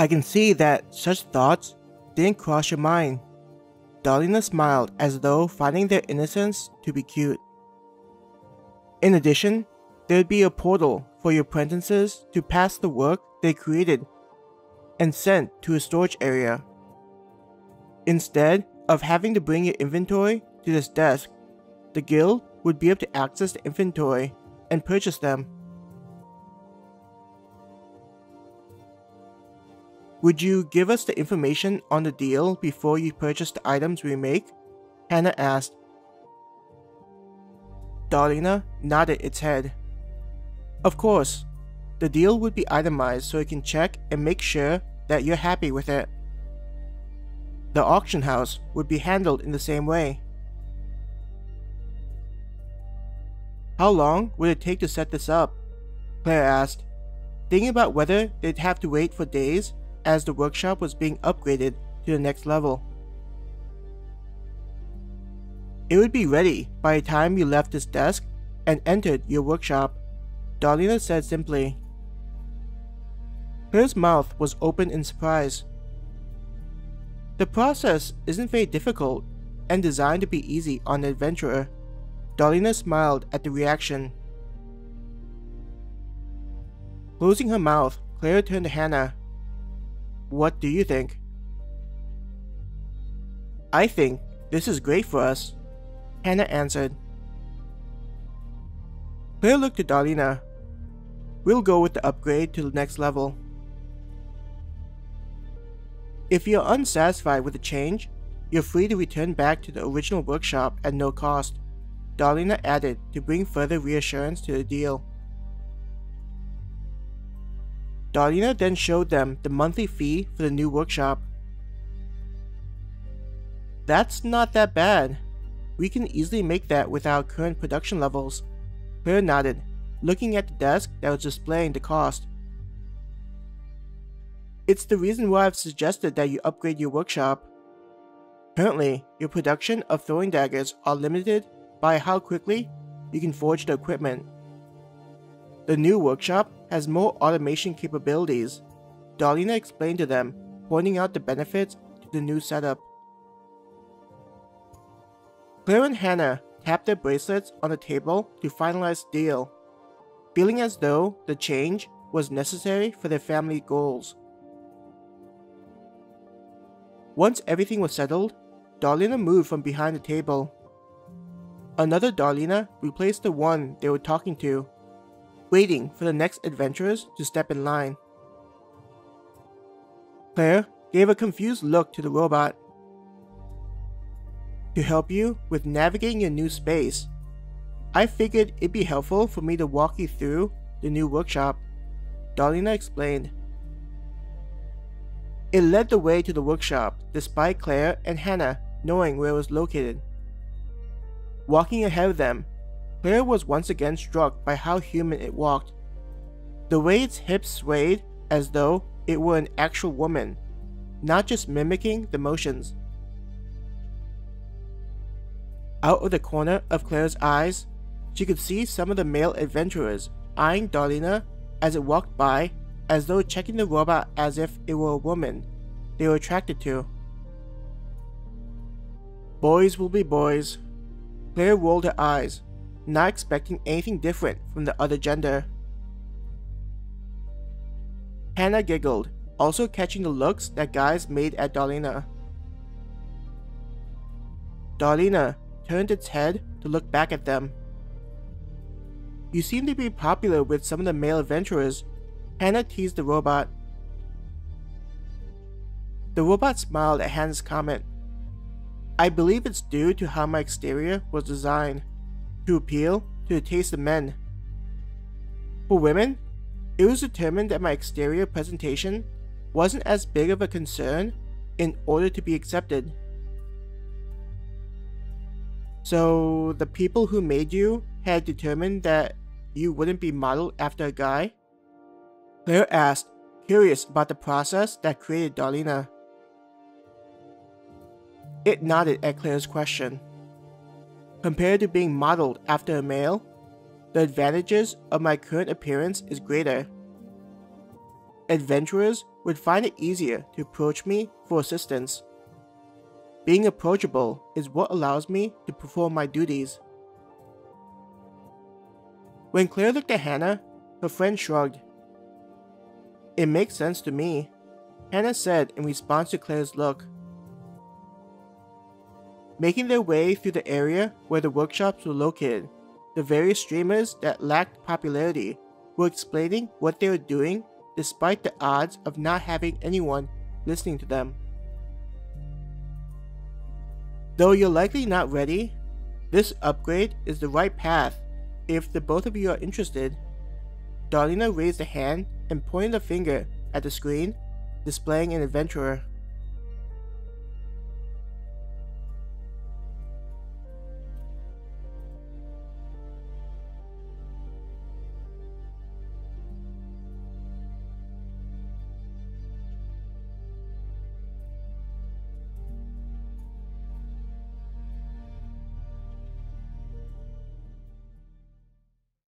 I can see that such thoughts didn't cross your mind. Darlina smiled as though finding their innocence to be cute. In addition, there'd be a portal for your apprentices to pass the work they created and sent to a storage area. Instead of having to bring your inventory to this desk, the guild would be able to access the inventory and purchase them. Would you give us the information on the deal before you purchase the items we make? Hannah asked. Darlina nodded its head. Of course, the deal would be itemized so you can check and make sure that you're happy with it. The auction house would be handled in the same way. How long would it take to set this up? Claire asked, thinking about whether they'd have to wait for days as the workshop was being upgraded to the next level. It would be ready by the time you left this desk and entered your workshop, Darlina said simply. Claire's mouth was open in surprise. The process isn't very difficult and designed to be easy on an adventurer. Darlina smiled at the reaction. Closing her mouth, Claire turned to Hannah. What do you think? I think this is great for us, Hannah answered. Claire looked at Darlina. We'll go with the upgrade to the next level. If you're unsatisfied with the change, you're free to return back to the original workshop at no cost, Darlina added to bring further reassurance to the deal. Darlina then showed them the monthly fee for the new workshop. That's not that bad. We can easily make that with our current production levels. Claire nodded, looking at the desk that was displaying the cost. It's the reason why I've suggested that you upgrade your workshop. Currently, your production of throwing daggers are limited by how quickly you can forge the equipment. The new workshop has more automation capabilities, Darlina explained to them, pointing out the benefits to the new setup. Claire and Hannah tapped their bracelets on the table to finalize the deal, feeling as though the change was necessary for their family goals. Once everything was settled, Darlina moved from behind the table. Another Darlina replaced the one they were talking to, waiting for the next adventurers to step in line. Claire gave a confused look to the robot. To help you with navigating your new space, I figured it'd be helpful for me to walk you through the new workshop, Darlina explained. It led the way to the workshop, despite Claire and Hannah knowing where it was located. Walking ahead of them, Claire was once again struck by how human it walked. The way its hips swayed as though it were an actual woman, not just mimicking the motions. Out of the corner of Claire's eyes, she could see some of the male adventurers eyeing Darlina as it walked by, as though checking the robot as if it were a woman they were attracted to. Boys will be boys. Claire rolled her eyes, not expecting anything different from the other gender. Hannah giggled, also catching the looks that guys made at Darlina. Darlina turned its head to look back at them. You seem to be popular with some of the male adventurers, Hannah teased the robot. The robot smiled at Hannah's comment. I believe it's due to how my exterior was designed, to appeal to the taste of men. For women, it was determined that my exterior presentation wasn't as big of a concern in order to be accepted. So, the people who made you had determined that you wouldn't be modeled after a guy? Claire asked, curious about the process that created Darlina. It nodded at Claire's question. Compared to being modeled after a male, the advantages of my current appearance is greater. Adventurers would find it easier to approach me for assistance. Being approachable is what allows me to perform my duties. When Claire looked at Hannah, her friend shrugged. "It makes sense to me," Hannah said in response to Claire's look. Making their way through the area where the workshops were located, the various streamers that lacked popularity were explaining what they were doing despite the odds of not having anyone listening to them. Though you're likely not ready, this upgrade is the right path if the both of you are interested. Darlina raised a hand and pointed a finger at the screen, displaying an adventurer.